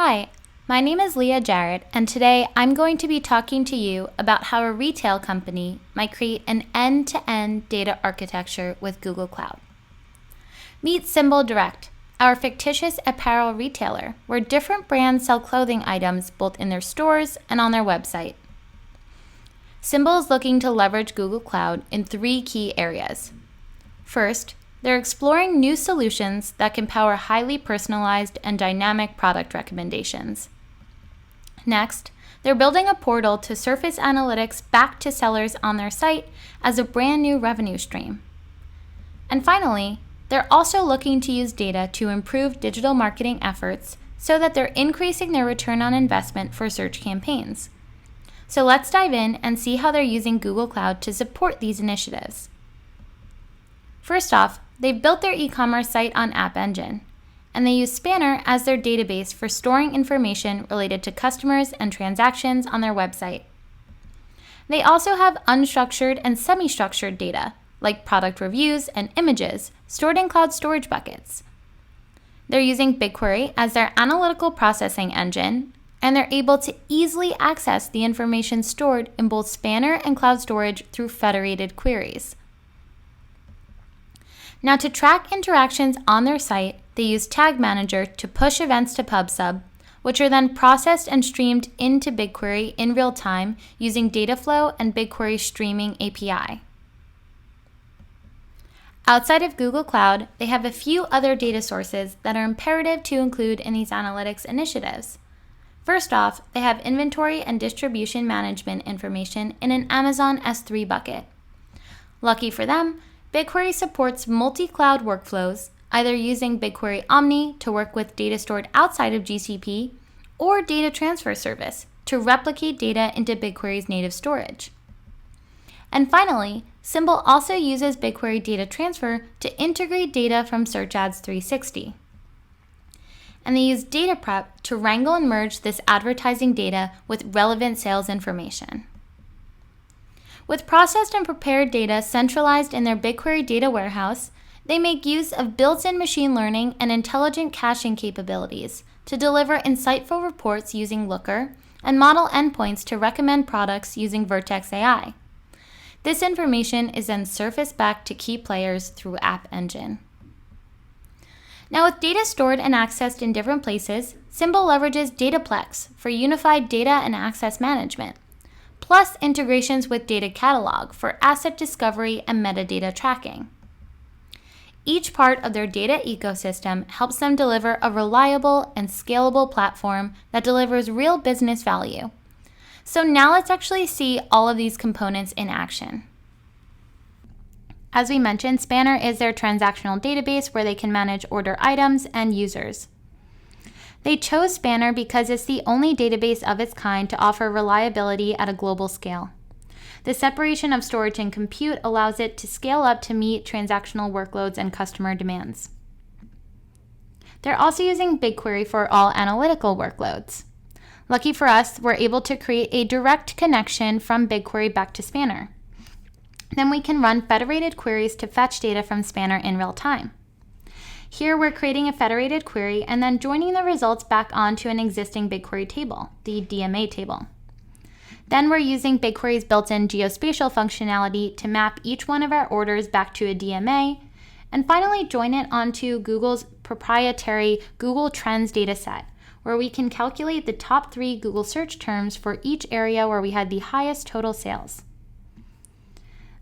Hi, my name is Leah Jarrett, and today I'm going to be talking to you about how a retail company might create an end-to-end data architecture with Google Cloud. Meet Symbol Direct, our fictitious apparel retailer, where different brands sell clothing items both in their stores and on their website. Symbol is looking to leverage Google Cloud in 3 key areas. First, they're exploring new solutions that can power highly personalized and dynamic product recommendations. Next, they're building a portal to surface analytics back to sellers on their site as a brand new revenue stream. And finally, they're also looking to use data to improve digital marketing efforts so that they're increasing their return on investment for search campaigns. So let's dive in and see how they're using Google Cloud to support these initiatives. First off, they've built their e-commerce site on App Engine, and they use Spanner as their database for storing information related to customers and transactions on their website. They also have unstructured and semi-structured data, like product reviews and images, stored in cloud storage buckets. They're using BigQuery as their analytical processing engine, and they're able to easily access the information stored in both Spanner and cloud storage through federated queries. Now, to track interactions on their site, they use Tag Manager to push events to PubSub, which are then processed and streamed into BigQuery in real time using Dataflow and BigQuery Streaming API. Outside of Google Cloud, they have a few other data sources that are imperative to include in these analytics initiatives. First off, they have inventory and distribution management information in an Amazon S3 bucket. Lucky for them, BigQuery supports multi-cloud workflows, either using BigQuery Omni to work with data stored outside of GCP, or Data Transfer Service to replicate data into BigQuery's native storage. And finally, Symbol also uses BigQuery Data Transfer to integrate data from Search Ads 360. And they use Data Prep to wrangle and merge this advertising data with relevant sales information. With processed and prepared data centralized in their BigQuery data warehouse, they make use of built-in machine learning and intelligent caching capabilities to deliver insightful reports using Looker and model endpoints to recommend products using Vertex AI. This information is then surfaced back to key players through App Engine. Now, with data stored and accessed in different places, Symbol leverages Dataplex for unified data and access management, plus integrations with Data Catalog for asset discovery and metadata tracking. Each part of their data ecosystem helps them deliver a reliable and scalable platform that delivers real business value. So now let's actually see all of these components in action. As we mentioned, Spanner is their transactional database where they can manage order items and users. They chose Spanner because it's the only database of its kind to offer reliability at a global scale. The separation of storage and compute allows it to scale up to meet transactional workloads and customer demands. They're also using BigQuery for all analytical workloads. Lucky for us, we're able to create a direct connection from BigQuery back to Spanner. Then we can run federated queries to fetch data from Spanner in real time. Here we're creating a federated query and then joining the results back onto an existing BigQuery table, the DMA table. Then we're using BigQuery's built-in geospatial functionality to map each one of our orders back to a DMA, and finally join it onto Google's proprietary Google Trends dataset, where we can calculate the top 3 Google search terms for each area where we had the highest total sales.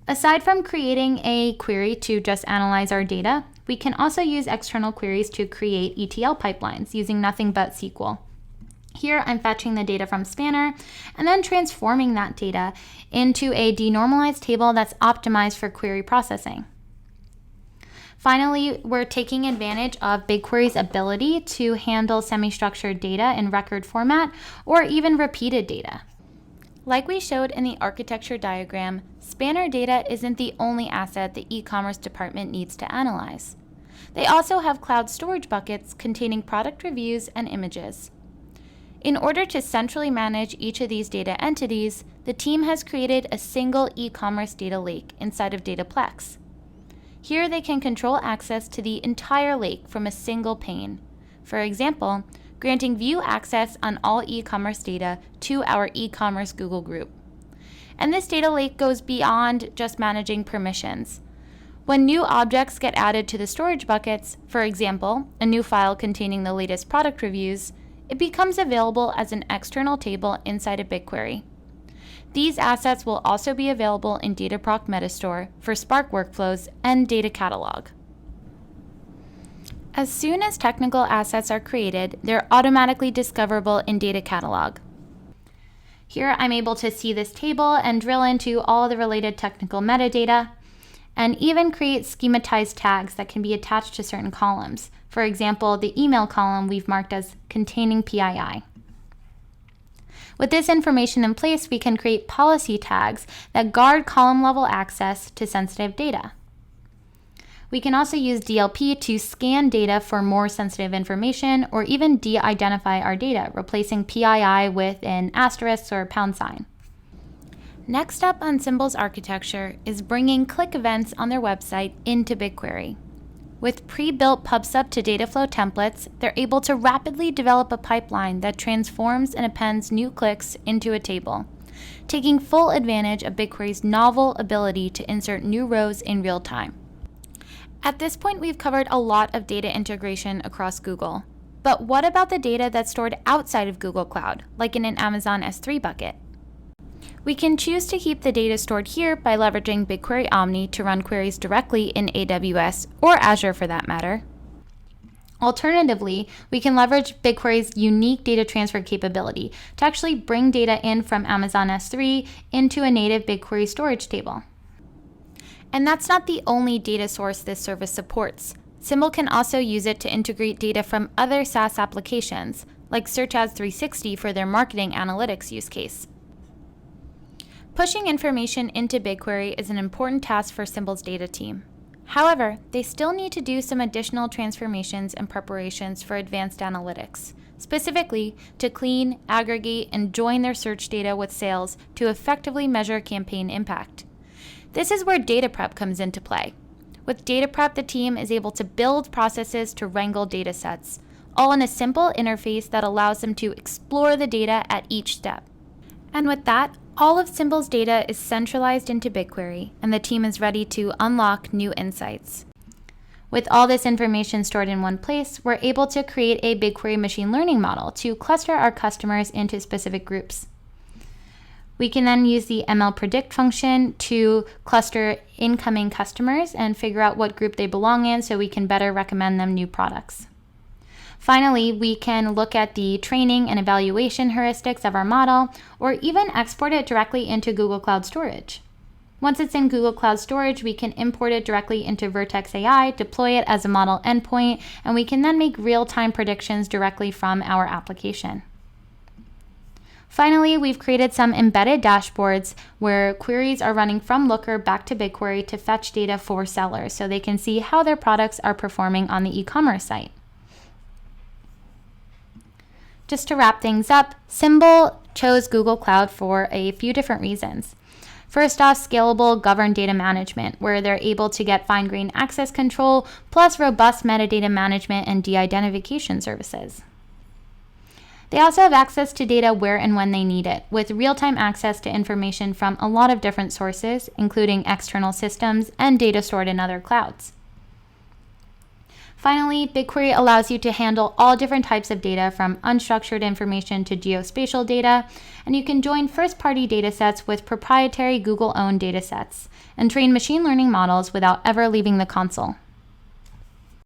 Aside from creating a query to just analyze our data, we can also use external queries to create ETL pipelines using nothing but SQL. Here I'm fetching the data from Spanner and then transforming that data into a denormalized table that's optimized for query processing. Finally, we're taking advantage of BigQuery's ability to handle semi-structured data in record format or even repeated data. Like we showed in the architecture diagram, Spanner data isn't the only asset the e-commerce department needs to analyze. They also have cloud storage buckets containing product reviews and images. In order to centrally manage each of these data entities, the team has created a single e-commerce data lake inside of Dataplex. Here they can control access to the entire lake from a single pane. For example, granting view access on all e-commerce data to our e-commerce Google group. And this data lake goes beyond just managing permissions. When new objects get added to the storage buckets, for example, a new file containing the latest product reviews, it becomes available as an external table inside of BigQuery. These assets will also be available in Dataproc Metastore for Spark workflows and Data Catalog. As soon as technical assets are created, they're automatically discoverable in Data Catalog. Here I'm able to see this table and drill into all the related technical metadata, and even create schematized tags that can be attached to certain columns. For example, the email column we've marked as containing PII. With this information in place, we can create policy tags that guard column-level access to sensitive data. We can also use DLP to scan data for more sensitive information or even de-identify our data, replacing PII with an asterisk or pound sign. Next up on Symbol's architecture is bringing click events on their website into BigQuery. With pre-built PubSub to Dataflow templates, they're able to rapidly develop a pipeline that transforms and appends new clicks into a table, taking full advantage of BigQuery's novel ability to insert new rows in real time. At this point, we've covered a lot of data integration across Google. But what about the data that's stored outside of Google Cloud, like in an Amazon S3 bucket? We can choose to keep the data stored here by leveraging BigQuery Omni to run queries directly in AWS or Azure for that matter. Alternatively, we can leverage BigQuery's unique data transfer capability to actually bring data in from Amazon S3 into a native BigQuery storage table. And that's not the only data source this service supports. Symbol can also use it to integrate data from other SaaS applications, like Search Ads 360 for their marketing analytics use case. Pushing information into BigQuery is an important task for Symbol's data team. However, they still need to do some additional transformations and preparations for advanced analytics, specifically to clean, aggregate, and join their search data with sales to effectively measure campaign impact. This is where data prep comes into play. With data prep, the team is able to build processes to wrangle data sets, all in a simple interface that allows them to explore the data at each step. And with that, all of Symbol's data is centralized into BigQuery, and the team is ready to unlock new insights. With all this information stored in one place, we're able to create a BigQuery machine learning model to cluster our customers into specific groups. We can then use the ML predict function to cluster incoming customers and figure out what group they belong in so we can better recommend them new products. Finally, we can look at the training and evaluation heuristics of our model, or even export it directly into Google Cloud Storage. Once it's in Google Cloud Storage, we can import it directly into Vertex AI, deploy it as a model endpoint, and we can then make real-time predictions directly from our application. Finally, we've created some embedded dashboards where queries are running from Looker back to BigQuery to fetch data for sellers so they can see how their products are performing on the e-commerce site. Just to wrap things up, Symbol chose Google Cloud for a few different reasons. First off, scalable governed data management, where they're able to get fine-grained access control, plus robust metadata management and de-identification services. They also have access to data where and when they need it, with real-time access to information from a lot of different sources, including external systems and data stored in other clouds. Finally, BigQuery allows you to handle all different types of data from unstructured information to geospatial data, and you can join first-party datasets with proprietary Google-owned datasets and train machine learning models without ever leaving the console.